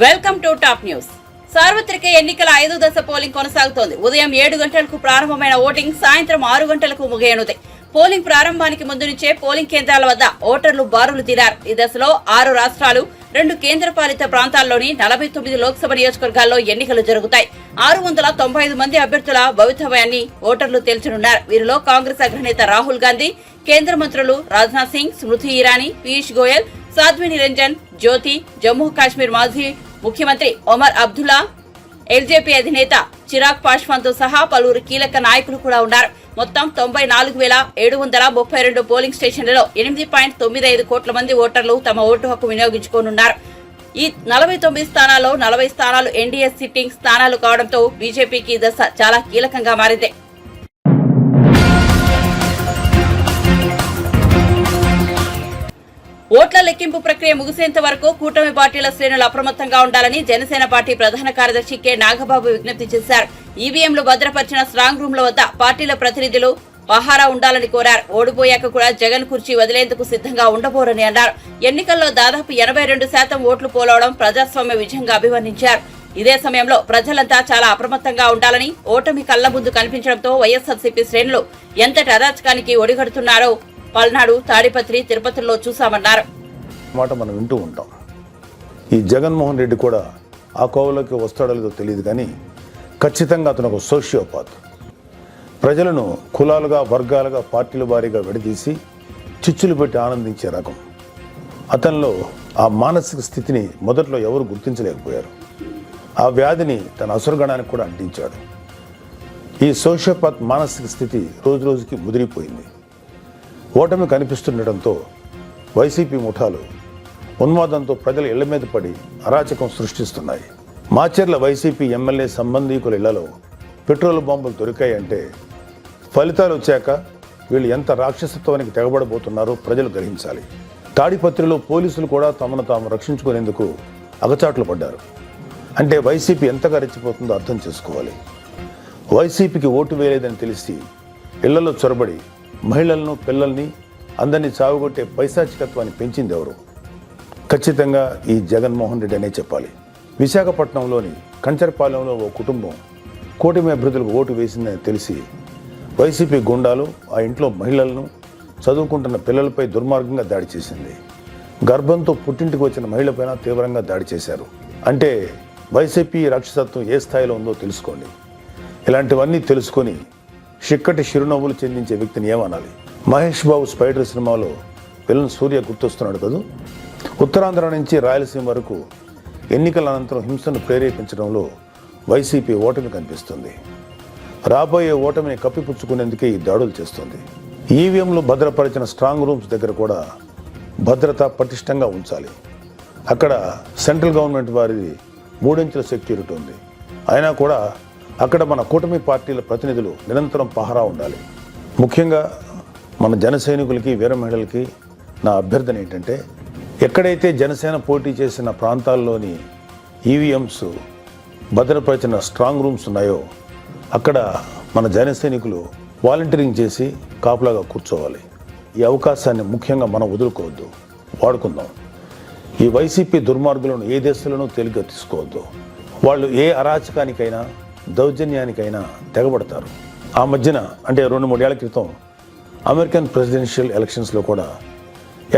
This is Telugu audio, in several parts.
Welcome to top news. సార్వత్రిక ఎన్నికల 5వ దశ పోలింగ్ కొనసాగుతోంది. ఉదయం 7 గంటలకు ప్రారంభమైన ఓటింగ్ సాయంత్రం 6 గంటలకు ముగియనుంది. పోలింగ్ ప్రారంభానికి ముందు నుంచే పోలింగ్ కేంద్రాల వద్ద ఓటర్లు బారులు తీరారు. ఈ దశలో 6 రాష్ట్రాలు 2 కేంద్రపాలిత ప్రాంతాల్లోని 49 లోక్సభ నియోజకవర్గాల్లో ఎన్నికలు జరుగుతాయి. 695 మంది అభ్యర్థుల భవితవ్యాన్ని ఓటర్లు తేల్చనున్నారు. వీరిలో కాంగ్రెస్ అగ్రనేత రాహుల్ గాంధీ, కేంద్ర మంత్రులు రాజ్నాథ్ సింగ్, స్మృతి ఇరానీ, పీయూష్ గోయల్, సాధ్వి నిరంజన్ జ్యోతి, జమ్మూ కాశ్మీర్ మాజీ ముఖ్యమంత్రి ఒమర్ అబ్దుల్లా, ఎల్జేపీ అధినేత చిరాగ్ పాస్వాన్ తో సహా పలువురు కీలక నాయకులు కూడా ఉన్నారు. మొత్తం 94,732 పోలింగ్ స్టేషన్లలో 8.95 కోట్ల మంది ఓటర్లు తమ ఓటు హక్కు వినియోగించుకోనున్నారు. ఈ 49 స్థానాల్లో 40 స్థానాలు ఎన్డీఏ సిట్టింగ్ స్థానాలు కావడంతో బీజేపీకి దశ చాలా కీలకంగా మారింది. ఓట్ల లెక్కింపు ప్రక్రియ ముగిసేంత వరకు కూటమి పార్టీల శ్రేణులు అప్రమత్తంగా ఉండాలని జనసేన పార్టీ ప్రధాన కార్యదర్శి కె నాగబాబు విజ్ఞప్తి చేశారు. ఈవీఎంలు భద్రపరిచిన స్ట్రాంగ్ రూమ్ల వద్ద పార్టీల ప్రతినిధులు పహారా ఉండాలని కోరారు. ఓడిపోయాక కూడా జగన్ కుర్చీ వదిలేందుకు సిద్ధంగా ఉండబోరని అన్నారు. ఎన్నికల్లో దాదాపు 82% ఓట్లు పోలవడం ప్రజాస్వామ్య విజయంగా అభివర్ణించారు. ఇదే సమయంలో ప్రజలంతా చాలా అప్రమత్తంగా ఉండాలని, ఓటమి కళ్ల ముందు కనిపించడంతో వైఎస్ఆర్సీపీ శ్రేణులు ఎంతటి అరాచకానికి ఒడిగడుతున్నారో పల్నాడు, తాడిపత్రి, తిరుపతిలో చూశామన్నారు. మాట మనం వింటూ ఉంటాం. ఈ జగన్మోహన్ రెడ్డి కూడా ఆ కోవలోకి వస్తాడో లేదో తెలియదు, కానీ ఖచ్చితంగా అతను ఒక సోషియోపాత్. ప్రజలను కులాలుగా, వర్గాలుగా, పార్టీల వారీగా విడదీసి చిచ్చులు పెట్టి ఆనందించే రకం. అతనిలో ఆ మానసిక స్థితిని మొదట్లో ఎవరు గుర్తించలేకపోయారు. ఆ వ్యాధిని తన అసురగణానికి కూడా అంటించాడు. ఈ సోషియోపాత్ మానసిక స్థితి రోజు రోజుకి ముదిరిపోయింది. ఓటమి కనిపిస్తుండటంతో వైసీపీ ముఠాలు ఉన్మాదంతో ప్రజల ఇళ్ల మీద పడి అరాచకం సృష్టిస్తున్నాయి. మాచర్ల వైసీపీ ఎమ్మెల్యే సంబంధీకుల ఇళ్లలో పెట్రోల్ బాంబులు దొరికాయంటే ఫలితాలు వచ్చాక వీళ్ళు ఎంత రాక్షసత్వానికి తెగబడబోతున్నారో ప్రజలు గ్రహించాలి. తాడిపత్రిలో పోలీసులు కూడా తమను తాము రక్షించుకునేందుకు అగచాట్లు పడ్డారు. అంటే వైసీపీ ఎంతగా రెచ్చిపోతుందో అర్థం చేసుకోవాలి. వైసీపీకి ఓటు వేయలేదని తెలిసి ఇళ్లలో చొరబడి మహిళలను, పిల్లల్ని అందరినీ చావుగొట్టే పైశాచికత్వాన్ని పెంచింది ఎవరు? ఖచ్చితంగా ఈ జగన్మోహన్ రెడ్డి అనే చెప్పాలి. విశాఖపట్నంలోని కంచరపాలెంలో ఓ కుటుంబం కూటమి అభ్యర్థులకు ఓటు వేసిందని తెలిసి వైసీపీ గుండాలు ఆ ఇంట్లో మహిళలను, చదువుకుంటున్న పిల్లలపై దుర్మార్గంగా దాడి చేసింది. గర్భంతో పుట్టింటికి వచ్చిన మహిళపైన తీవ్రంగా దాడి చేశారు. అంటే వైసీపీ రాక్షసత్వం ఏ స్థాయిలో ఉందో తెలుసుకోండి. ఇలాంటివన్నీ తెలుసుకొని చిక్కటి చిరునవ్వులు చెందించే వ్యక్తిని ఏమనాలి? మహేష్ బాబు స్పైడర్ సినిమాలో విలన్ సూర్య గుర్తొస్తున్నాడు కదా. ఉత్తరాంధ్ర నుంచి రాయలసీమ వరకు ఎన్నికల అనంతరం హింసను ప్రేరేపించడంలో వైసీపీ ఓటమి కనిపిస్తుంది. రాబోయే ఓటమిని కప్పిపుచ్చుకునేందుకే ఈ దాడులు చేస్తుంది. ఈవీఎంలు భద్రపరిచిన స్ట్రాంగ్ రూమ్స్ దగ్గర కూడా భద్రత పటిష్టంగా ఉంచాలి. అక్కడ సెంట్రల్ గవర్నమెంట్ వారిది 3 అంచెల సెక్యూరిటీ ఉంది. అయినా కూడా అక్కడ మన కూటమి పార్టీల ప్రతినిధులు నిరంతరం పహరా ఉండాలి. ముఖ్యంగా మన జన సైనికులకి, వీర మహిళలకి నా అభ్యర్థన ఏంటంటే, ఎక్కడైతే జనసేన పోటీ చేసిన ప్రాంతాల్లోని ఈవీఎంస్ భద్రపరిచిన స్ట్రాంగ్ రూమ్స్ ఉన్నాయో అక్కడ మన జన సైనికులు వాలంటీరింగ్ చేసి కాపులాగా కూర్చోవాలి. ఈ అవకాశాన్ని ముఖ్యంగా మనం వదులుకోవద్దు, వాడుకుందాం. ఈ వైసీపీ దుర్మార్గులను ఏ దేశంలోనూ తేలిగ్గా తీసుకోవద్దు. వాళ్ళు ఏ అరాచకానికైనా, దౌర్జన్యానికైనా తెగబడతారు. ఆ మధ్యన అంటే 2-3 ఏళ్ల క్రితం అమెరికన్ ప్రెసిడెన్షియల్ ఎలక్షన్స్లో కూడా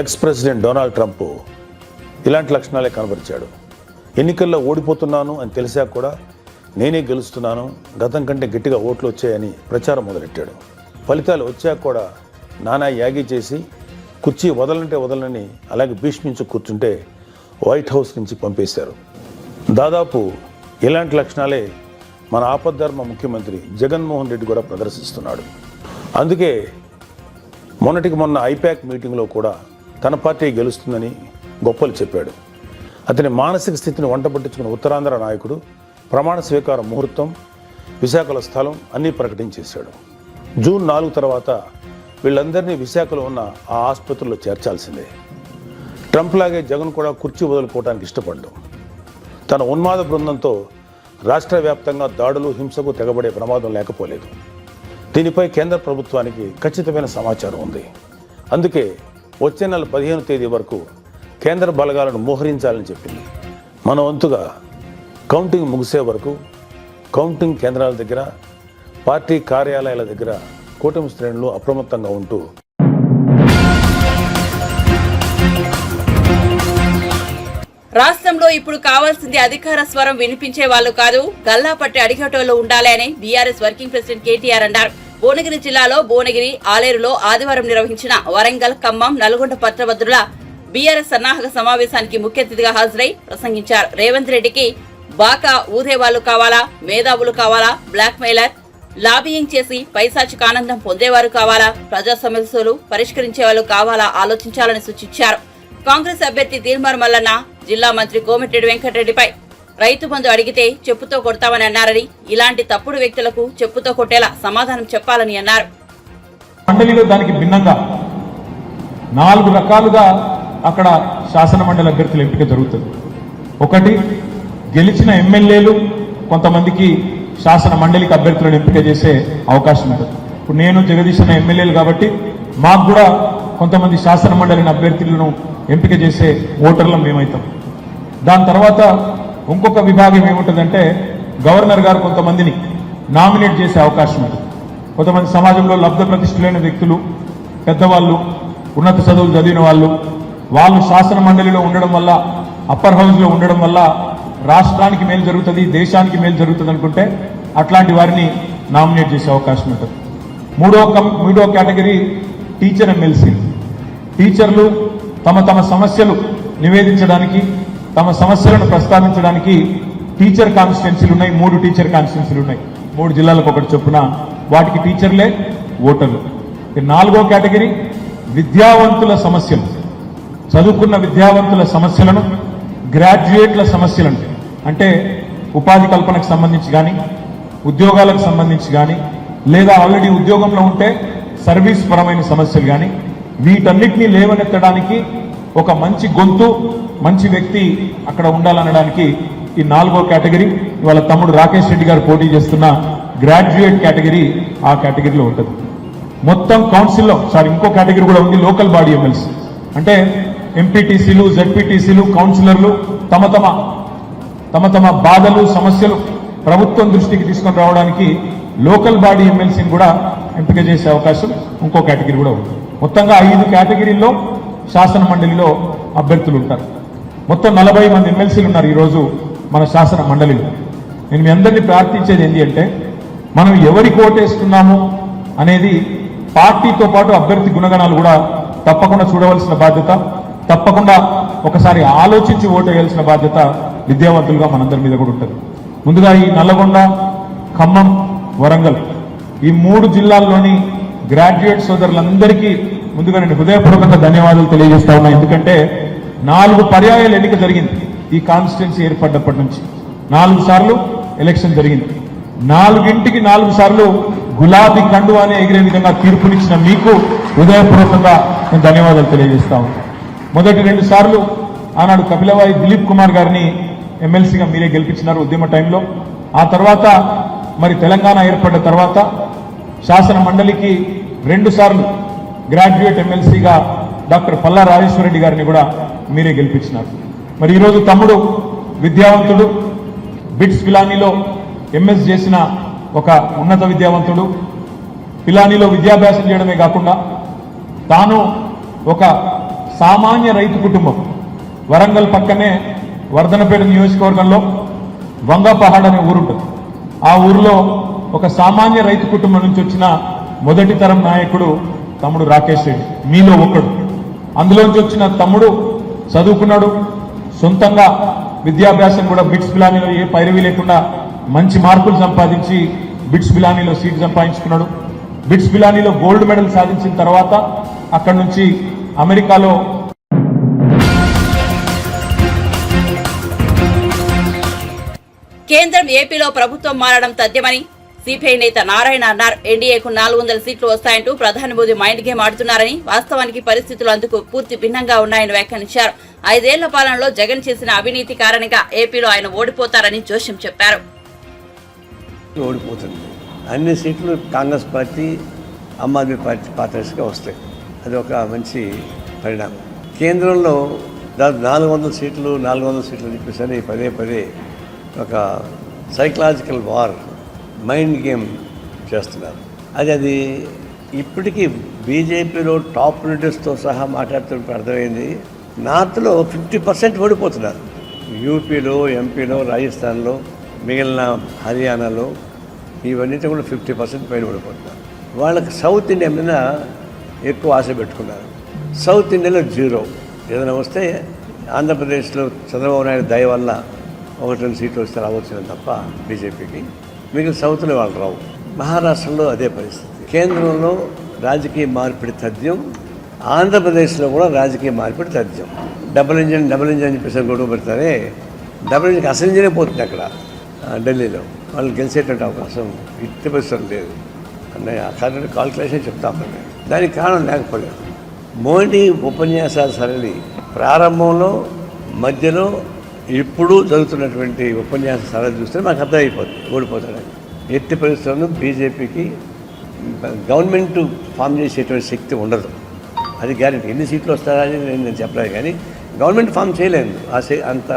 ఎక్స్ ప్రెసిడెంట్ డొనాల్డ్ ట్రంప్ ఇలాంటి లక్షణాలే కనబరిచాడు. ఎన్నికల్లో ఓడిపోతున్నాను అని తెలిసాక కూడా నేనే గెలుస్తున్నాను, గతం కంటే గట్టిగా ఓట్లు వచ్చాయని ప్రచారం మొదలెట్టాడు. ఫలితాలు వచ్చాక కూడా నానా యాగి చేసి కుర్చీ వదలంటే వదలని అలాగే భీష్మించి కూర్చుంటే వైట్ హౌస్ నుంచి పంపేశారు. దాదాపు ఇలాంటి లక్షణాలే మన ఆపద్ధర్మ ముఖ్యమంత్రి జగన్మోహన్ రెడ్డి కూడా ప్రదర్శిస్తున్నాడు. అందుకే మొన్నటికి మొన్న ఐపాక్ మీటింగ్లో కూడా తన పార్టీ గెలుస్తుందని గొప్పలు చెప్పాడు. అతని మానసిక స్థితిని వంటపట్టించుకున్న ఉత్తరాంధ్ర నాయకుడు ప్రమాణ స్వీకార ముహూర్తం, విశాఖల స్థలం అన్నీ ప్రకటించేశాడు. జూన్ 4 తర్వాత వీళ్ళందరినీ విశాఖలో ఉన్న ఆ ఆసుపత్రిలో చేర్చాల్సిందే. ట్రంప్ లాగే జగన్ కూడా కుర్చీ వదులుకోవడానికి ఇష్టపడ్డాడు. తన ఉన్మాద బృందంతో రాష్ట్ర వ్యాప్తంగా దాడులు, హింసకు తెగబడే ప్రమాదం లేకపోలేదు. దీనిపై కేంద్ర ప్రభుత్వానికి ఖచ్చితమైన సమాచారం ఉంది. అందుకే వచ్చే నెల 15వ తేదీ వరకు కేంద్ర బలగాలను మోహరించాలని చెప్పింది. మన వంతుగా కౌంటింగ్ ముగిసే వరకు కౌంటింగ్ కేంద్రాల దగ్గర, పార్టీ కార్యాలయాల దగ్గర కూటమి శ్రేణులు అప్రమత్తంగా ఉంటూ రాష్ట్రంలో ఇప్పుడు కావాల్సింది అధికార స్వరం వినిపించే వాళ్ళు కాదు, గల్లా పట్టి అడిగేటోళ్లు ఉండాలి అని బీఆర్ఎస్ వర్కింగ్ ప్రెసిడెంట్ కేటీఆర్ అన్నారు. భువనగిరి జిల్లాలో భువనగిరి, ఆలేరులో ఆదివారం నిర్వహించిన వరంగల్, ఖమ్మం, నల్గొండ పట్టభద్రుల బీఆర్ఎస్ సన్నాహక సమావేశానికి ముఖ్య అతిథిగా హాజరై ప్రసంగించారు. రేవంత్ రెడ్డికి బాకా ఊదేవాళ్లు కావాలా, మేధావులు కావాలా, బ్లాక్ మెయిలర్, లాబియింగ్ చేసి పైశాచిక ఆనందం పొందేవారు కావాలా, ప్రజా సమస్యలు పరిష్కరించే వాళ్ళు కావాలా ఆలోచించాలని సూచించారు. కాంగ్రెస్ అభ్యర్థి తీర్మార్ మల్లన్న జిల్లా మంత్రి కోమటిరెడ్డి వెంకటరెడ్డిపై రైతు బంధు అడిగితే చెప్పుతో కొడతామని అన్నారని, ఇలాంటి తప్పుడు వ్యక్తులకు చెప్పుతో కొట్టేలా సమాధానం చెప్పాలని అన్నారు. మండలిలో దానికి భిన్నంగా 4 రకాలుగా అక్కడ శాసన మండలి అభ్యర్థుల ఎంపిక జరుగుతుంది. ఒకటి, గెలిచిన ఎమ్మెల్యేలు కొంతమందికి శాసన మండలికి అభ్యర్థులను ఎంపిక చేసే అవకాశం ఉంటుంది. ఇప్పుడు నేను జగదీష్ అన్న ఎమ్మెల్యేలు కాబట్టి మాకు కూడా కొంతమంది శాసన మండలిని అభ్యర్థులను ఎంపిక చేసే ఓటర్లం మేమవుతాం. దాని తర్వాత ఇంకొక విభాగం ఏముంటుందంటే గవర్నర్ గారు కొంతమందిని నామినేట్ చేసే అవకాశం ఉంటుంది. కొంతమంది సమాజంలో లబ్ధ ప్రతిష్ఠులైన వ్యక్తులు, పెద్దవాళ్ళు, ఉన్నత చదువులు చదివిన వాళ్ళు శాసన మండలిలో ఉండడం వల్ల, అప్పర్ హౌస్లో ఉండడం వల్ల రాష్ట్రానికి మేలు జరుగుతుంది, దేశానికి మేలు జరుగుతుంది అనుకుంటే అట్లాంటి వారిని నామినేట్ చేసే అవకాశం ఉంటుంది. మూడో కేటగిరీ టీచర్ ఎమ్మెల్సీ. టీచర్లు తమ సమస్యలు నివేదించడానికి, తమ సమస్యలను ప్రస్తావించడానికి టీచర్ కాన్స్టిట్యున్సీలు ఉన్నాయి. 3 టీచర్ కాన్స్టిట్యున్సీలు ఉన్నాయి. 3 జిల్లాలకు ఒకటి చొప్పున వాటికి టీచర్లే ఓటర్లు. 4వ కేటగిరీ విద్యావంతుల సమస్యలు. చదువుకున్న విద్యావంతుల సమస్యలను, గ్రాడ్యుయేట్ల సమస్యలను, అంటే ఉపాధి కల్పనకు సంబంధించి కానీ, ఉద్యోగాలకు సంబంధించి కానీ, లేదా ఆల్రెడీ ఉద్యోగంలో ఉంటే సర్వీస్ పరమైన సమస్యలు కానీ, వీటన్నిటినీ లేవనెత్తడానికి ఒక మంచి గొంతు, మంచి వ్యక్తి అక్కడ ఉండాలనడానికి ఈ 4వ కేటగిరీ, ఇవాళ తమ్ముడు రాకేష్ రెడ్డి గారు పోటీ చేస్తున్న గ్రాడ్యుయేట్ కేటగిరీ ఆ కేటగిరీలో ఉంటుంది. మొత్తం కౌన్సిల్లో ఇంకో కేటగిరీ కూడా ఉంది, లోకల్ బాడీ ఎమ్మెల్సీ. అంటే ఎంపీటీసీలు, జెడ్పీటీసీలు, కౌన్సిలర్లు తమ బాధలు, సమస్యలు ప్రభుత్వం దృష్టికి తీసుకొని రావడానికి లోకల్ బాడీ ఎమ్మెల్సీని కూడా ఎంపిక చేసే అవకాశం ఇంకో కేటగిరీ కూడా ఉంది. మొత్తంగా 5 కేటగిరీల్లో శాసన మండలిలో అభ్యర్థులు ఉంటారు. మొత్తం 40 మంది ఎమ్మెల్సీలు ఉన్నారు ఈరోజు మన శాసన మండలిలో. నేను మీ అందరినీ ప్రార్థించేది ఏంటి అంటే, మనం ఎవరికి ఓటేస్తున్నాము అనేది పార్టీతో పాటు అభ్యర్థి గుణగణాలు కూడా తప్పకుండా చూడవలసిన బాధ్యత, తప్పకుండా ఒకసారి ఆలోచించి ఓటు వేయాల్సిన బాధ్యత విద్యావంతులుగా మనందరి మీద కూడా ఉంటుంది. ముందుగా ఈ నల్లగొండ, ఖమ్మం, వరంగల్ ఈ 3 జిల్లాల్లోని గ్రాడ్యుయేట్ సోదరులందరికీ ముందుగా నేను హృదయపూర్వకంగా ధన్యవాదాలు తెలియజేస్తా ఉన్నా. ఎందుకంటే 4 పర్యాయాలు ఎన్నిక జరిగింది ఈ కాన్స్టిట్యున్సీ ఏర్పడ్డప్పటి నుంచి. 4 సార్లు ఎలక్షన్ జరిగింది. 4 సార్లు గులాబీ కండువానే ఎగిరే విధంగా తీర్పునిచ్చిన మీకు హృదయపూర్వకంగా నేను ధన్యవాదాలు తెలియజేస్తా ఉన్నాను. మొదటి 2 సార్లు ఆనాడు కపిలవాయి దిలీప్ కుమార్ గారిని ఎమ్మెల్సీగా మీరే గెలిపించినారు ఉద్యమ టైంలో. ఆ తర్వాత మరి తెలంగాణ ఏర్పడ్డ తర్వాత శాసన మండలికి 2 సార్లు గ్రాడ్యుయేట్ ఎమ్మెల్సీగా డాక్టర్ పల్లా రాజేశ్వరరెడ్డి గారిని కూడా మీరే గెలిపించినారు. మరి ఈరోజు తమ్ముడు విద్యావంతుడు, బిట్స్ పిలానీలో ఎంఎస్ చేసిన ఒక ఉన్నత విద్యావంతుడు, పిలానీలో విద్యాభ్యాసం చేయడమే కాకుండా తాను ఒక సామాన్య రైతు కుటుంబం, వరంగల్ పక్కనే వర్ధనపేట నియోజకవర్గంలో వంగపహాడ్ అనే ఊరుంటుంది. ఆ ఊరిలో ఒక సామాన్య రైతు కుటుంబం నుంచి వచ్చిన మొదటి తరం నాయకుడు తమ్ముడు రాకేష్ రెడ్డి, మీలో ఒకడు. అందులోంచి వచ్చిన తమ్ముడు చదువుకున్నాడు, సొంతంగా విద్యాభ్యాసం కూడా బిట్స్ పిలానీలో ఏ పైరవీ లేకుండా మంచి మార్కులు సంపాదించి బిట్స్ పిలానీలో సీట్ సంపాదించుకున్నాడు. బిట్స్ పిలానీలో గోల్డ్ మెడల్ సాధించిన తర్వాత అక్కడి నుంచి అమెరికాలో కేంద్రం ఏపీలో ప్రభుత్వం మారడం తథ్యమని సిపిఐ నేత నారాయణ అన్నారు. ఎన్డీఏకు 400 సీట్లు వస్తాయంటూ ప్రధాని మోదీ మైండ్ గేమ్ ఆడుతున్నారని, వాస్తవానికి పరిస్థితులు అందుకు పూర్తి భిన్నంగా ఉన్నాయని వ్యాఖ్యానించారు. 5 ఏళ్ల పాలనలో జగన్ చేసిన అవినీతి కారణంగా ఏపీలో ఆయన ఓడిపోతారని జోష్యం చెప్పారు. ఓడిపోతుంది. అన్ని సీట్లు కాంగ్రెస్ పార్టీ, ఆమ్ ఆద్మీ పార్టీ పార్ట్నర్స్గా వస్తాయి. అది ఒక మంచి పరిణామం. కేంద్రంలో దాదాపు 400 సీట్లు చెప్పేసి అని పదే పదే ఒక సైకలాజికల్ వార్, మైండ్ గేమ్ చేస్తున్నారు. అది ఇప్పటికీ బీజేపీలో టాప్ లీడర్స్తో సహా మాట్లాడుతున్నప్పుడు అర్థమైంది. నార్త్లో 50% ఓడిపోతున్నారు. యూపీలో, ఎంపీలో, రాజస్థాన్లో, మిగిలిన హర్యానాలో ఇవన్నిటి కూడా 50% పైన ఓడిపోతున్నారు. వాళ్ళకి సౌత్ ఇండియా మీద ఎక్కువ ఆశ పెట్టుకున్నారు. సౌత్ ఇండియాలో 0. ఏదైనా వస్తే ఆంధ్రప్రదేశ్లో చంద్రబాబు నాయుడు దయ వల్ల 1-2 సీట్లు వస్తే రావచ్చు తప్ప బీజేపీకి, మిగిలిన సౌత్లో వాళ్ళు రావు. మహారాష్ట్రలో అదే పరిస్థితి. కేంద్రంలో రాజకీయ మార్పిడి తథ్యం, ఆంధ్రప్రదేశ్లో కూడా రాజకీయ మార్పిడి తథ్యం. డబుల్ ఇంజన్ అని చెప్పేసి గొడవ పెడతారే, డబుల్ ఇంజిన్కి అసలు ఇంజనే పోతుంది అక్కడ ఢిల్లీలో. వాళ్ళు గెలిచేటువంటి అవకాశం ఇట్టి పరిస్థితులు లేదు అన్నయ్య. అక్కడ కాల్కులేషన్ చెప్తాను. దానికి కారణం లేకపోలేదు. మోడీ ఉపన్యాసాల సరళి ప్రారంభంలో, మధ్యలో, ఇప్పుడు జరుగుతున్నటువంటి ఉపన్యాస సరళి చూస్తే మాకు అర్థమైపోతుంది ఓడిపోతాడని. ఎట్టి పరిస్థితుల్లో బీజేపీకి గవర్నమెంట్ ఫామ్ చేసేటువంటి శక్తి ఉండదు. అది గ్యారెంటీ. ఎన్ని సీట్లు వస్తారని నేను చెప్పలేదు, కానీ గవర్నమెంట్ ఫామ్ చేయలేదు. అంత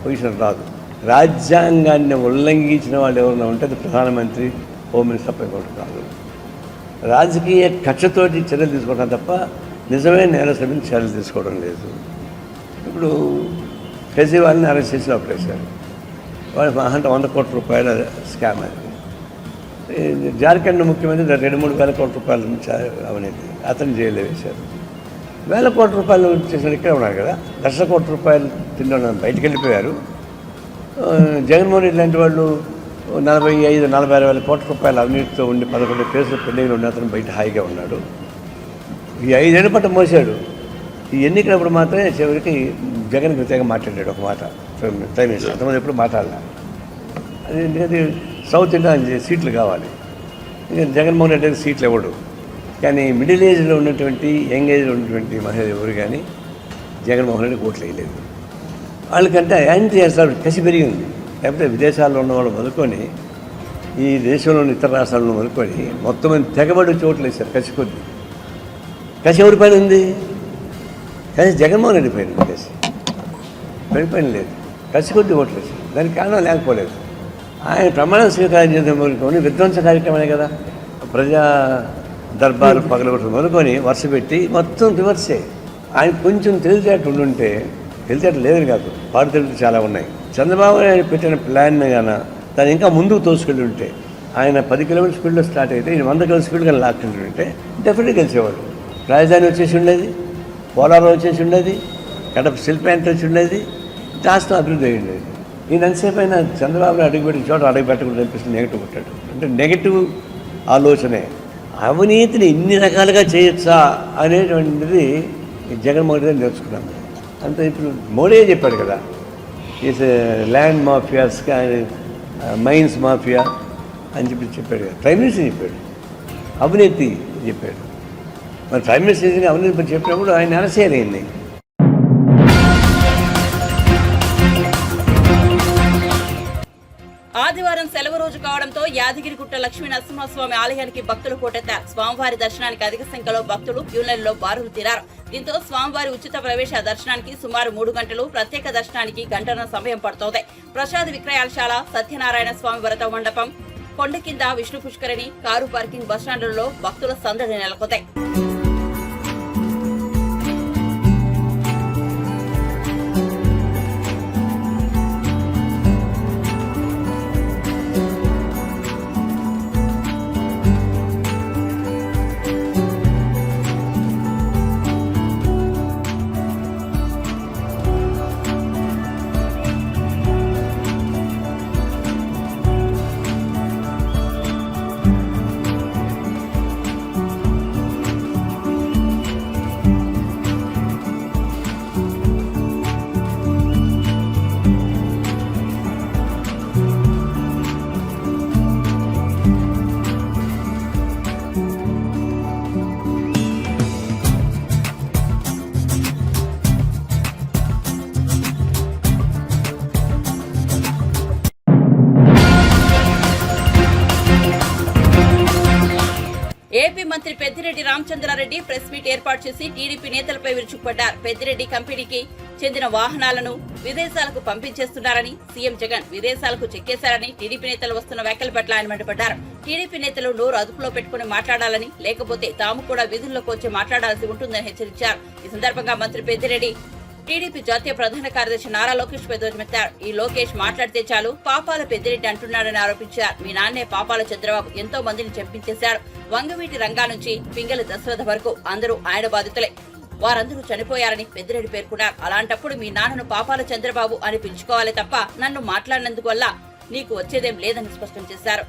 పొజిషన్ రాదు. రాజ్యాంగాన్ని ఉల్లంఘించిన వాళ్ళు ఎవరైనా ఉంటే అది ప్రధానమంత్రి, హోమ్ మినిస్టర్ పై ఒకటి కాదు. రాజకీయ కక్షతోటి చర్యలు తీసుకోవడం తప్ప నిజమైన నేరస్తుల మీద చర్యలు తీసుకోవడం లేదు. ఇప్పుడు కేజ్రీవాల్ని అరెస్ట్ చేసి లోపలేశారు. వాళ్ళు 100 కోట్ల రూపాయల స్కామ్ అది. జార్ఖండ్ ముఖ్యమంత్రి 2-3 వేల కోట్ల రూపాయలు అవినీతి, అతను జైల్లో వేశారు. 1,000 కోట్ల రూపాయలు చేసిన ఇక్కడే ఉన్నారు కదా. 1,00,000 కోట్ల రూపాయలు తిండి బయటికి వెళ్ళిపోయారు. జగన్మోహన్ రెడ్డి లాంటి వాళ్ళు 45-46 వేల కోట్ల రూపాయల అవినీతితో ఉండి 11 కేసులు పెండింగ్లో ఉండి అతను బయట హాయిగా ఉన్నాడు. ఈ 5 ఏళ్ళ పాటు మోసాడు. ఈ ఎన్నికలప్పుడు మాత్రమే చివరికి జగన్ ప్రత్యేకంగా మాట్లాడాడు ఒక మాట, ప్రైమ్ మినిస్టర్. అంతమంది ఎప్పుడు మాట్లాడాల. అది ఎందుకంటే సౌత్ ఇండియా సీట్లు కావాలి. జగన్మోహన్ రెడ్డి అయితే సీట్లు ఇవ్వడు. కానీ మిడిల్ ఏజ్లో ఉన్నటువంటి, యంగ్ ఏజ్లో ఉన్నటువంటి మహిళలు ఎవరు కానీ జగన్మోహన్ రెడ్డి ఓట్లు వేయలేదు. వాళ్ళకంటే యాంటీ చేస్తారు, కసి పెరిగింది. లేకపోతే విదేశాల్లో ఉన్న వాళ్ళు మొదలుకొని, ఈ దేశంలోని ఇతర రాష్ట్రాలను మొదలుకొని మొత్తం మంది తెగబడి చోట్లు వేశారు. కసి కొద్ది. కసి ఎవరి పైన ఉంది? కసి జగన్మోహన్ రెడ్డి పైన కసి పైన లేదు. కసి కొద్ది ఓట్లు వేశారు. దానికి కారణం లేకపోలేదు. ఆయన ప్రమాణ స్వీకారం చేసిన మొదలుకొని విధ్వంస కార్యక్రమమే కదా. ప్రజా దర్బారు పగలగొట్టు మొదలుకొని వరుస పెట్టి మొత్తం రివర్సే. ఆయన కొంచెం తెలివితేటలు ఉండుంటే, తెలివితేటలు లేదని కాదు, పాడు తెలివితేటలు చాలా ఉన్నాయి. చంద్రబాబు నాయుడు పెట్టిన ప్లాన్ కానీ దాన్ని ఇంకా ముందుకు తోసుకెళ్ళి ఉంటే, ఆయన 10 కిలోమీటర్ స్పీడ్లో స్టార్ట్ అయితే ఈయన 100 కిలోమీటర్ స్పీడ్ కానీ లాక్కుంటూ ఉంటే డెఫినెట్గా గెలిచేవాడు. రాజధాని వచ్చేసి ఉండేది, పోలవరం వచ్చేసి ఉండేది, కడప స్టీల్ ప్లాంట్ వచ్చి ఉండేది, రాష్ట్రం అభివృద్ధి అయ్యి ఉండేది. ఈయన ఎంతసేపు అయినా చంద్రబాబు అడుగుపెట్టిన చోట అడుగుపెట్టకుండా అనిపిస్తుంది నెగిటివ్ కొట్టాడు. అంటే నెగిటివ్ ఆలోచనే. అవినీతిని ఇన్ని రకాలుగా చేయొచ్చా అనేటువంటిది జగన్మోహన్ రెడ్డి నేర్చుకున్నాము. అంతే. ఇప్పుడు మోడీ చెప్పాడు కదా, ఈస్ ల్యాండ్ మాఫియాస్, మైన్స్ మాఫియా అని చెప్పాడు కదా. ప్రైమ్ మినిస్టర్ చెప్పాడు, అవినీతి చెప్పాడు. మరి ప్రైమ్ మినిస్టర్ అవినీతి చెప్పినప్పుడు ఆయన అరెస్ట్ చేయాలి. ఆదివారం సెలవు రోజు కావడంతో యాదగిరిగుట్ట లక్ష్మీ నరసింహస్వామి ఆలయానికి భక్తులు పోటెత్తారు. స్వామివారి దర్శనానికి అధిక సంఖ్యలో భక్తులు క్యూలైన్లో బారులు తీరారు. దీంతో స్వామివారి ఉచిత ప్రవేశ దర్శనానికి సుమారు 3 గంటలు, ప్రత్యేక దర్శనానికి గంటల సమయం పడుతోంది. ప్రసాద విక్రయాలశాల, సత్యనారాయణ స్వామి వ్రత మండపం, కొండ కింద విష్ణు పుష్కరిణి, కారు పార్కింగ్, బస్టాండ్లలో భక్తుల సందడి నెలకొంది. ఏపీ మంత్రి పెద్దిరెడ్డి రామచంద్రారెడ్డి ప్రెస్ మీట్ ఏర్పాటు చేసి టీడీపీ నేతలపై విరుచుకుపడ్డారు. పెద్దిరెడ్డి కంపెనీకి చెందిన వాహనాలను విదేశాలకు పంపించేస్తున్నారని, సీఎం జగన్ విదేశాలకు చెక్కేశారని టీడీపీ నేతలు వస్తున్న వ్యాఖ్యల పట్ల ఆయన మండిపడ్డారు. టీడీపీ నేతలు నోరు అదుపులో పెట్టుకుని మాట్లాడాలని, లేకపోతే తాము కూడా విధుల్లోకి వచ్చి మాట్లాడాల్సి ఉంటుందని హెచ్చరించారు. ఈ సందర్భంగా మంత్రి పెద్దిరెడ్డి టీడీపీ జాతీయ ప్రధాన కార్యదర్శి నారా లోకేష్ పై ధ్వజమెత్తారు. ఈ లోకేష్ మాట్లాడితే చాలు పాపాల పెద్దిరెడ్డి అంటున్నాడని ఆరోపించారు. మీ నాన్నే పాపాల చంద్రబాబు ఎంతో మందిని చంపించేశారు. వంగవీటి రంగా నుంచి పింగళి దశరథ వరకు అందరూ ఆయన బాధితులే. వారందరూ చనిపోయారని పెద్దిరెడ్డి పేర్కొన్నారు. అలాంటప్పుడు మీ నాన్నను పాపాల చంద్రబాబు అని పిలుచుకోవాలి తప్ప నన్ను మాట్లాడినందుకు వల్ల నీకు వచ్చేదేం లేదని స్పష్టం చేశారు.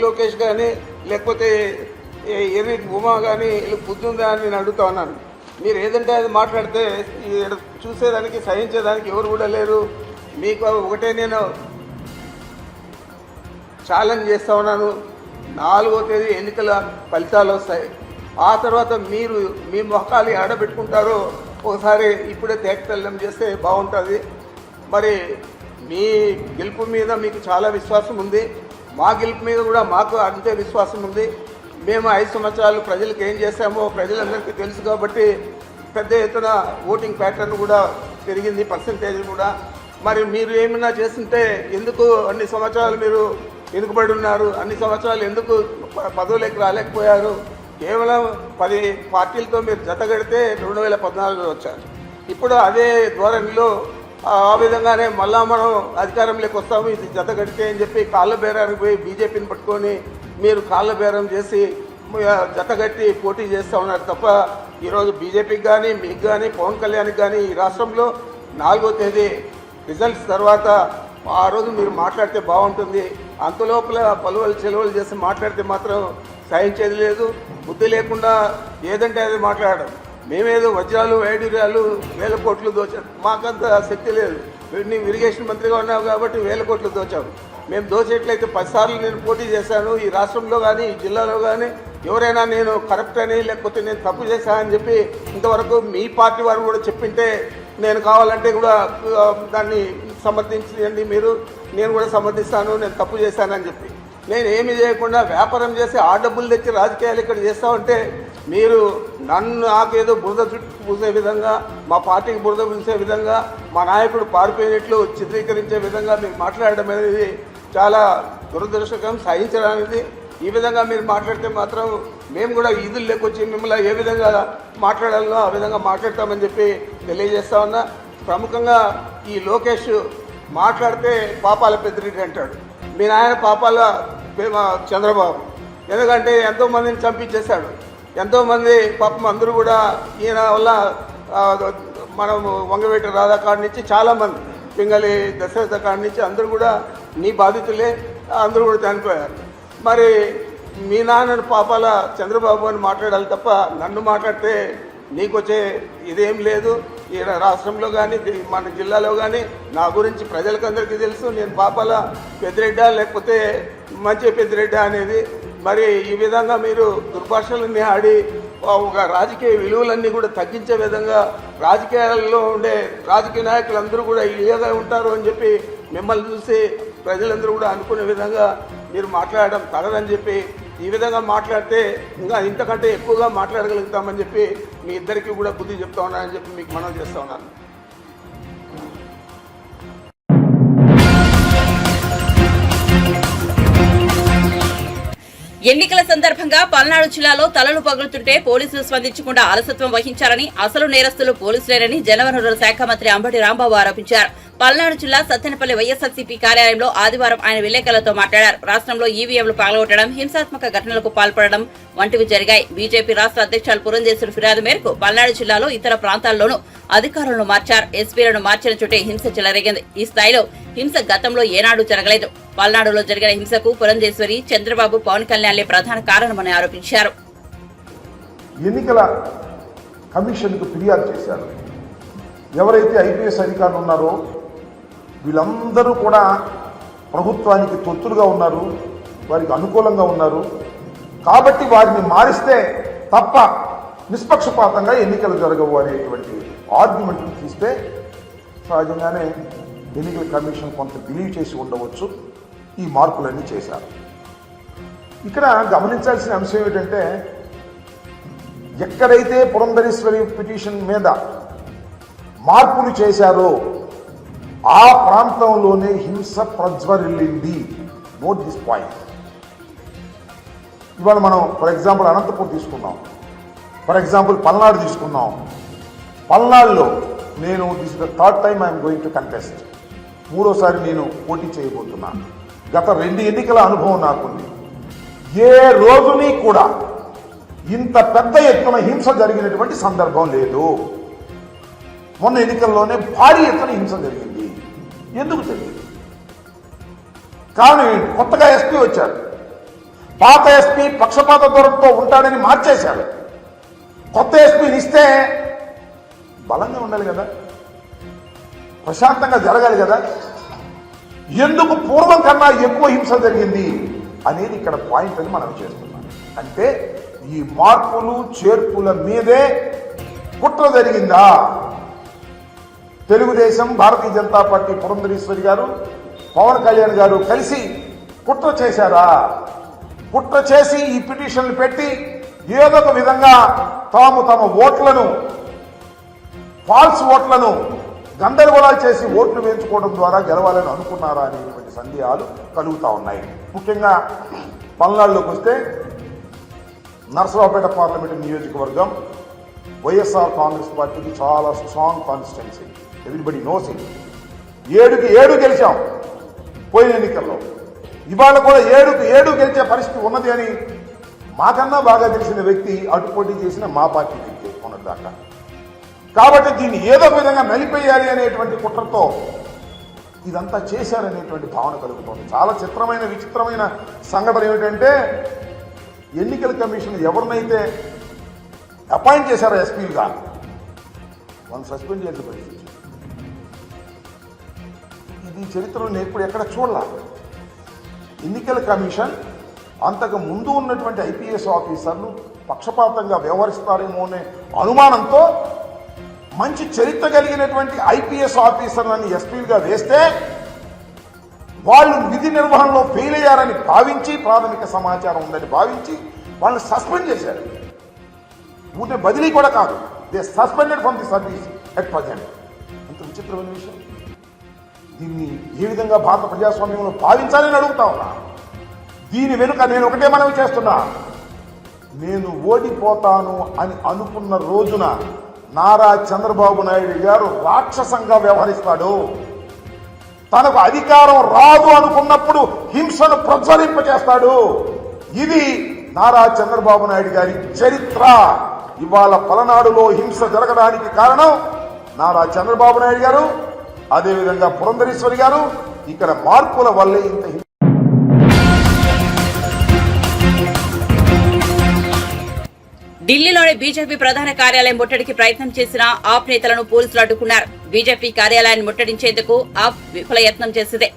లోకేష్ గానీ లేకపోతే ఎర్రి ఉమా కానీ బుద్ధి ఉందా అని నేను అడుగుతా ఉన్నాను. మీరు ఏదంటే అది మాట్లాడితే చూసేదానికి సహించేదానికి ఎవరు కూడా లేరు. మీకు ఒకటే నేను ఛాలెంజ్ చేస్తూ ఉన్నాను. 4వ తేదీ ఎన్నికల ఫలితాలు వస్తాయి. ఆ తర్వాత మీరు మీ మొహకాలు ఆడబెట్టుకుంటారో ఒకసారి ఇప్పుడే తేటతెల్లం చేస్తే బాగుంటుంది. మరి మీ గెలుపు మీద మీకు చాలా విశ్వాసం ఉంది. మా గెలుపు మీద కూడా మాకు అంతే విశ్వాసం ఉంది. మేము 5 సంవత్సరాలు ప్రజలకు ఏం చేశామో ప్రజలందరికీ తెలుసు కాబట్టి పెద్ద ఎత్తున ఓటింగ్ ప్యాటర్న్ కూడా పెరిగింది, పర్సంటేజ్ కూడా. మరి మీరు ఏమైనా చేస్తుంటే ఎందుకు అన్ని సంవత్సరాలు మీరు వెనుకబడి ఉన్నారు? అన్ని సంవత్సరాలు ఎందుకు పదవులకు రాలేకపోయారు? కేవలం 10 పార్టీలతో మీరు జతగడితే 2014లో వచ్చారు. ఇప్పుడు అదే ధోరణిలో ఆ విధంగానే మళ్ళా మనం అధికారంలోకి వస్తాము, ఇది జతగడితే అని చెప్పి కాళ్ళ బేరానికి పోయి బీజేపీని పట్టుకొని మీరు కాళ్ళ బేరం చేసి జతగట్టి పోటీ చేస్తూ ఉన్నారు తప్ప ఈరోజు బీజేపీకి కానీ మీకు కానీ పవన్ కళ్యాణ్కి కానీ ఈ రాష్ట్రంలో 4వ తేదీ రిజల్ట్స్ తర్వాత ఆ రోజు మీరు మాట్లాడితే బాగుంటుంది. అంతలోపల పలువలు చెలవలు చేసి మాట్లాడితే మాత్రం సహించేది లేదు. బుద్ధి లేకుండా ఏదంటే అది మాట్లాడడం. మేమేదో వజ్రాలు వైడూర్యాలు 1000 కోట్లు దోచాం, మాకంత శక్తి లేదు. నీవు ఇరిగేషన్ మంత్రిగా ఉన్నావు కాబట్టి 1000 కోట్లు దోచాము. మేము దోచేట్లయితే 10 సార్లు నేను పోటీ చేశాను. ఈ రాష్ట్రంలో కానీ ఈ జిల్లాలో కానీ ఎవరైనా నేను కరప్ట్ అని లేకపోతే నేను తప్పు చేశానని చెప్పి ఇంతవరకు మీ పార్టీ వారు కూడా చెప్పింటే నేను కావాలంటే కూడా దాన్ని సమర్థించండి మీరు. నేను కూడా సమర్థిస్తాను నేను తప్పు చేశానని చెప్పి. నేను ఏమి చేయకుండా వ్యాపారం చేసి ఆ డబ్బులు తెచ్చి రాజకీయాలు ఇక్కడ చేస్తామంటే మీరు నాకేదో బురద చుట్టూ పూసే విధంగా, మా పార్టీకి బురద పూసే విధంగా, మా నాయకుడు పారిపోయినట్లు చిత్రీకరించే విధంగా మీరు మాట్లాడడం అనేది చాలా దురదృష్టకరం, సహించడానికి. ఈ విధంగా మీరు మాట్లాడితే మాత్రం మేము కూడా ఈదులు లేకొచ్చి మిమ్మల్ని ఏ విధంగా మాట్లాడాలో ఆ విధంగా మాట్లాడతామని చెప్పి తెలియజేస్తా ఉన్నా. ప్రముఖంగా ఈ లోకేష్ మాట్లాడితే పాపాల పెద్దిరెడ్డి అంటాడు. మీ నాయన పాపాల చంద్రబాబు. ఎందుకంటే ఎంతోమందిని చంపించేశాడు. ఎంతోమంది పాపం అందరూ కూడా ఈయన వల్ల మనం వంగవీటి రాధా కాడి నుంచి చాలామంది, పింగళి దశరథ కాడి నుంచి అందరూ కూడా నీ బాధితులే, అందరూ కూడా చనిపోయారు. మరి మీ నాన్నను పాపాల చంద్రబాబు అని మాట్లాడాలి తప్ప నన్ను మాట్లాడితే నీకు వచ్చే ఇదేం లేదు. ఈ రాష్ట్రంలో కానీ మన జిల్లాలో కానీ నా గురించి ప్రజలకందరికీ తెలుసు. నేను పాపాల పెద్దిరెడ్డా లేకపోతే మంచి పెద్దిరెడ్డా అనేది. మరి ఈ విధంగా మీరు దుర్భాషలన్నీ ఆడి ఒక రాజకీయ విలువలన్నీ కూడా తగ్గించే విధంగా రాజకీయాల్లో ఉండే రాజకీయ నాయకులందరూ కూడా ఇలాగా ఉంటారు అని చెప్పి మిమ్మల్ని చూసి ప్రజలందరూ కూడా అనుకునే విధంగా మీరు మాట్లాడడం తగదని చెప్పి ఈ విధంగా మాట్లాడితే ఇంకా ఇంతకంటే ఎక్కువగా మాట్లాడగలుగుతామని చెప్పి మీ ఇద్దరికీ కూడా బుద్ధి చెప్తా ఉన్నానని చెప్పి మీకు మనవి చేస్తూ ఉన్నాను. ఎన్నికల సందర్భంగా పల్నాడు జిల్లాలో తలలు పగులుతుంటే పోలీసులు స్పందించకుండా అలసత్వం వహించారని, అసలు నేరస్తులు పోలీసులేనని జలవనరుల శాఖ మంత్రి అంబటి రాంబాబు ఆరోపించారు. పల్నాడు జిల్లా సత్తెనపల్లి వైఎస్ఆర్సీపీ కార్యాలయంలో ఆదివారం ఆయన విలేకరులతో మాట్లాడారు. రాష్ట్రంలో ఈవీఎంలు పగలగొట్టడం, హింసాత్మక ఘటనలకు పాల్పడడం వంటివి జరిగాయి. బీజేపీ రాష్ట్ర అధ్యక్షులు పురంధేశ్వరి ఫిర్యాదు మేరకు పల్నాడు జిల్లాలో ఇతర ప్రాంతాల్లోనూ అధికారులను మార్చారు. ఎస్పీలను మార్చిన చోటే హింస చెలరేగింది. ఈ స్థాయిలో హింస గతంలో ఏనాడు జరగలేదు. పల్నాడులో జరిగిన హింసకు పురంధేశ్వరి, చంద్రబాబు, పవన్ కళ్యాణ్లే ప్రధాన కారణమని ఆరోపించారు. ఎన్నికల కమిషన్కు ఫిర్యాదు చేశారు. ఎవరైతే ఐపీఎస్ అధికారులు ఉన్నారో వీళ్ళందరూ కూడా ప్రభుత్వానికి తొత్తులుగా ఉన్నారు, వారికి అనుకూలంగా ఉన్నారు. కాబట్టి వారిని మారిస్తే తప్ప నిష్పక్షపాతంగా ఎన్నికలు జరగవు అనేటువంటి ఆర్గ్యుమెంట్ తీస్తే సహజంగానే ఎన్నికల కమిషన్ కొంత బిలీవ్ చేసి ఉండవచ్చు. ఈ మార్పులన్నీ చేశారు. ఇక్కడ గమనించాల్సిన అంశం ఏమిటంటే, ఎక్కడైతే పురంధరేశ్వరి పిటిషన్ మీద మార్పులు చేశారో ఆ ప్రాంతంలోనే హింస ప్రజ్వరిల్లింది. Note this point. ఇవాళ మనం ఫర్ ఎగ్జాంపుల్ అనంతపూర్ తీసుకున్నాం, ఫర్ ఎగ్జాంపుల్ పల్నాడు తీసుకున్నాం. పల్నాడులో నేను this the third time I'm going to contest, మూడోసారి నేను పోటీ చేయబోతున్నాను. గత 2 ఎన్నికల అనుభవం నాకుంది. ఏ రోజుని కూడా ఇంత పెద్ద ఎత్తున హింస జరిగినటువంటి సందర్భం లేదు. మొన్న ఎన్నికల్లోనే భారీ ఎత్తున హింస జరిగింది. ఎందుకు జరిగింది? కానీ కొత్తగా ఎస్పీ వచ్చారు. పాత ఎస్పీ పక్షపాత ధోరణితో ఉంటాడని మార్చేశారు. కొత్త ఎస్పీని ఇస్తే బలంగా ఉండాలి కదా, ప్రశాంతంగా జరగాలి కదా. ఎందుకు పూర్వం కన్నా ఎక్కువ హింస జరిగింది అనేది ఇక్కడ పాయింట్ అని మనం చేస్తున్నాం. అంటే ఈ మార్పులు చేర్పుల మీదే కుట్ర జరిగిందా? తెలుగుదేశం, భారతీయ జనతా పార్టీ పురంధరేశ్వరి గారు, పవన్ కళ్యాణ్ గారు కలిసి కుట్ర చేశారా? కుట్ర చేసి ఈ పిటిషన్లు పెట్టి ఏదో ఒక విధంగా తాము తమ ఓట్లను, ఫాల్స్ ఓట్లను గందరగోళాలు చేసి ఓట్లు వేయించుకోవడం ద్వారా గెలవాలని అనుకున్నారా అనేటువంటి సందేహాలు కలుగుతూ ఉన్నాయి. ముఖ్యంగా పల్నాడులోకి వస్తే నరసరావుపేట పార్లమెంటు నియోజకవర్గం వైఎస్ఆర్ కాంగ్రెస్ పార్టీకి చాలా strong constituency. Everybody knows it. 7కి 7 గెలిచాం పోయిన ఎన్నికల్లో. ఇవాళ కూడా 7కి 7 గెలిచే పరిస్థితి ఉన్నది అని మాకన్నా బాగా తెలిసిన వ్యక్తి అటు పోటీ చేసిన మా పార్టీ వ్యక్తి ఉన్నదాకా. కాబట్టి దీన్ని ఏదో విధంగా నలిపేయాలి అనేటువంటి కుట్రతో ఇదంతా చేశారనేటువంటి భావన కలుగుతుంది. చాలా చిత్రమైన విచిత్రమైన సంఘటన ఏమిటంటే, ఎన్నికల కమిషన్ ఎవరినైతే అపాయింట్ చేశారో ఎస్పీలుగా వాళ్ళని సస్పెండ్ చేసే పరిస్థితి. ఇది చరిత్రలో నేను ఎప్పుడు ఎక్కడ చూడలా. ఎన్నికల కమిషన్ అంతకు ముందు ఉన్నటువంటి ఐపీఎస్ ఆఫీసర్లు పక్షపాతంగా వ్యవహరిస్తారేమో అనే అనుమానంతో మంచి చరిత్ర కలిగినటువంటి ఐపీఎస్ ఆఫీసర్లను ఎస్పీలుగా వేస్తే వాళ్ళు విధి నిర్వహణలో ఫెయిల్ అయ్యారని భావించి, ప్రాథమిక సమాచారం ఉందని భావించి వాళ్ళని సస్పెండ్ చేశారు. ఊరినే బదిలీ కూడా కాదు, they suspended from the service at present. అంత విచిత్రమైన విషయం. దీన్ని ఏ విధంగా భారత ప్రజాస్వామ్యంలో భావించాలని అడుగుతా ఉన్నా. దీని వెనుక నేను ఒకటే మనవి చేస్తున్నా, నేను ఓడిపోతాను అని అనుకున్న రోజున నారా చంద్రబాబు నాయుడు గారు రాక్షసంగా వ్యవహరిస్తాడు. తనకు అధికారం రాదు అనుకున్నప్పుడు హింసను ప్రజ్వలింపచేస్తాడు. ఇది నారా చంద్రబాబు నాయుడు గారి చరిత్ర. ఇవాళ పలనాడులో హింస జరగడానికి కారణం నారా చంద్రబాబు నాయుడు గారు, అదేవిధంగా పురంధరేశ్వరి గారు. ఇక్కడ మార్పుల వల్లే ఇంత ఢిల్లీలోని బీజేపీ ప్రధాన కార్యాలయం ముట్టడికి ప్రయత్నం చేసిన ఆప్ నేతలను పోలీసులు అడ్డుకున్నారు. బీజేపీ కార్యాలయాన్ని ముట్టడించేందుకు ఆప్ విఫల యత్నం చేసింది.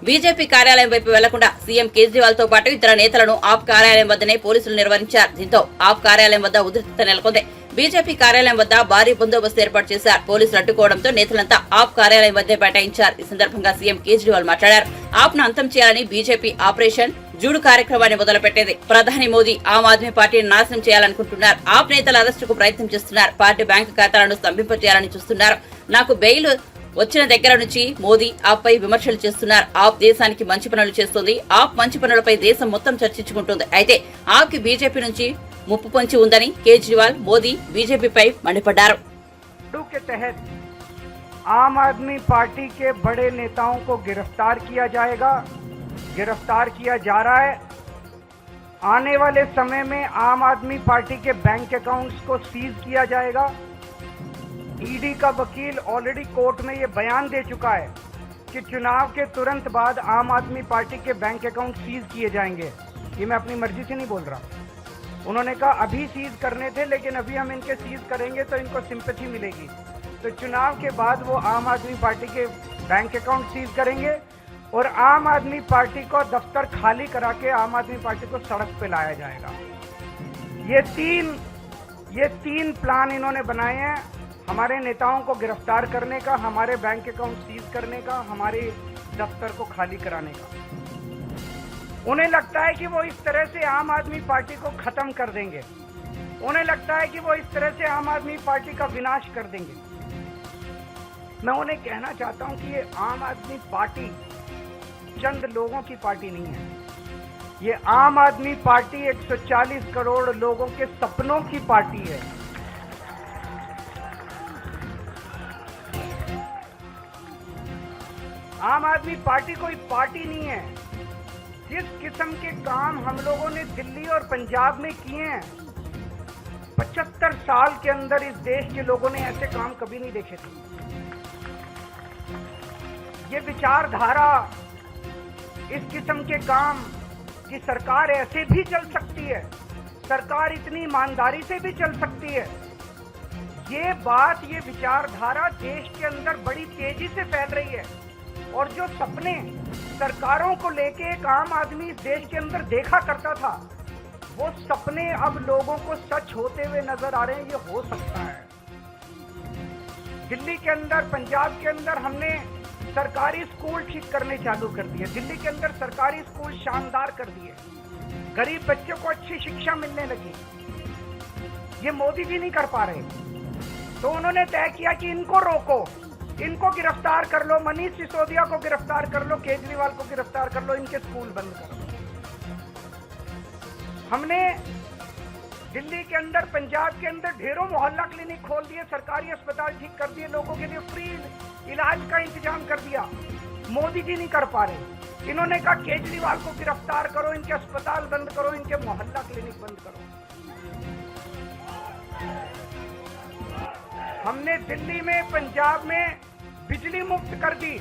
బీజేపీ కార్యాలయం వైపు వెళ్లకుండా సీఎం కేజ్రీవాల్ తో పాటు ఇతర నేతలను ఆప్ కార్యాలయం వద్దనే పోలీసులు నిర్వహించారు. దీంతో ఆప్ కార్యాలయం వద్ద ఉద్రిక్తత నెలకొంది. బీజేపీ కార్యాలయం వద్ద భారీ బందోబస్తు ఏర్పాటు చేశారు. పోలీసులు అడ్డుకోవడంతో నేతలంతా ఆప్ కార్యాలయం వద్దే బైఠాయించారు. ఈ సందర్భంగా సీఎం కేజ్రీవాల్ మాట్లాడారు. ఆప్ ను అంతం చేయాలని బీజేపీ ఆపరేషన్ జూడు కార్యక్రమాన్ని మొదలుపెట్టేది. ప్రధాని మోదీ ఆమ్ ఆద్మీ పార్టీని నాశనం చేయాలనుకుంటున్నారు. ఆప్ నేతల అరెస్టుకు ప్రయత్నం చేస్తున్నారు. పార్టీ బ్యాంకు ఖాతాలను స్తంభింపజేయాలని చూస్తున్నారు. నాకు బెయిల్ వచ్చిన దగ్గర నుంచి మోదీ ఆప్ పై విమర్శలు చేస్తున్నారు. ఆప్ దేశానికి మంచి పనులు చేస్తుంది. ఆప్ మంచి పనులపై దేశం మొత్తం చర్చించుకుంటుంది. అయితే ఆప్ కి బీజేపీ నుంచి ముప్పు పొంచి ఉందని కేజ్రీవాల్, మోదీ బీజేపీపై మండిపడ్డారు. के तहत आम आदमी पार्टी के बड़े नेताओं को गिरफ्तार किया जाएगा, गिरफ्तार किया जा रहा है। आने वाले समय में आम आदमी पार्टी के बैंक अकाउंट्स को सीज किया जाएगा। ईडी का वकील ऑलरेडी कोर्ट में ये बयान दे चुका है कि चुनाव के तुरंत बाद आम आदमी पार्टी के बैंक अकाउंट सीज किए जाएंगे। ये मैं अपनी मर्जी से नहीं बोल रहा। उन्होंने कहा अभी सीज करने थे, लेकिन अभी हम इनके सीज करेंगे तो इनको सिंपैथी मिलेगी। तो चुनाव के बाद वो आम आदमी पार्टी के बैंक अकाउंट सीज करेंगे और आम आदमी पार्टी को दफ्तर खाली करा के आम आदमी पार्टी को सड़क पे लाया जाएगा। ये तीन प्लान इन्होंने बनाए हैं, हमारे नेताओं को गिरफ्तार करने का, हमारे बैंक अकाउंट सीज करने का, हमारे दफ्तर को खाली कराने का। उन्हें लगता है कि वो इस तरह से आम आदमी पार्टी को खत्म कर देंगे। उन्हें लगता है कि वो इस तरह से आम आदमी पार्टी का विनाश कर देंगे। मैं उन्हें कहना चाहता हूं कि ये आम आदमी पार्टी चंद लोगों की पार्टी नहीं है। ये आम आदमी पार्टी 140 करोड़ लोगों के सपनों की पार्टी है। आम आदमी पार्टी कोई पार्टी नहीं है। जिस किस्म के काम हम लोगों ने दिल्ली और पंजाब में किए हैं, 75 साल के अंदर इस देश के लोगों ने ऐसे काम कभी नहीं देखे थे। ये विचारधारा, इस किस्म के काम कि सरकार ऐसे भी चल सकती है, सरकार इतनी ईमानदारी से भी चल सकती है, ये बात, ये विचारधारा देश के अंदर बड़ी तेजी से फैल रही है। और जो सपने सरकारों को लेके एक आम आदमी इस देश के अंदर देखा करता था, वो सपने अब लोगों को सच होते हुए नजर आ रहे हैं। ये हो सकता है। दिल्ली के अंदर, पंजाब के अंदर हमने सरकारी स्कूल ठीक करने चालू कर दिए। दिल्ली के अंदर सरकारी स्कूल शानदार कर दिए। गरीब बच्चों को अच्छी शिक्षा मिलने लगी। ये मोदी जी नहीं कर पा रहे, तो उन्होंने तय किया कि इनको रोको, इनको गिरफ्तार कर लो, मनीष सिसोदिया को गिरफ्तार कर लो, केजरीवाल को गिरफ्तार कर लो, इनके स्कूल बंद करो। हमने दिल्ली के अंदर, पंजाब के अंदर ढेरों मोहल्ला क्लिनिक खोल दिए, सरकारी अस्पताल ठीक कर दिए, लोगों के लिए फ्री इलाज का इंतजाम कर दिया। मोदी जी नहीं कर पा रहे। इन्होंने कहा केजरीवाल को गिरफ्तार करो, इनके अस्पताल बंद करो, इनके मोहल्ला क्लिनिक बंद करो। हमने दिल्ली में, पंजाब में बिजली मुफ्त कर दी,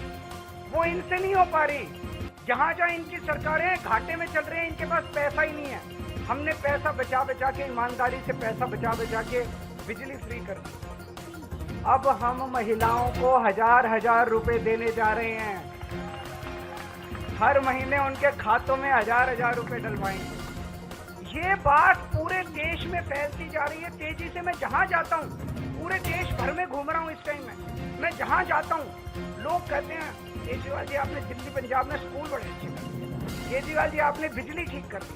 वो इनसे नहीं हो पा रही। जहां जहां इनकी सरकारें घाटे में चल रही हैं, इनके पास पैसा ही नहीं है। हमने पैसा बचा बचा के, ईमानदारी से पैसा बचा बचा के बिजली फ्री कर दी। अब हम महिलाओं को 1000 रुपए देने जा रहे हैं। हर महीने उनके खातों में 1000 रुपए डलवाएंगे। ये बात पूरे देश में फैलती जा रही है तेजी से। मैं जहां जाता हूं, पूरे देश भर में घूम रहा हूं इस टाइम में, मैं जहां जाता हूं लोग कहते हैं केजरीवाल जी आपने दिल्ली पंजाब में स्कूल बड़े अच्छे कर दिए, केजरीवाल जी आपने बिजली ठीक कर दी,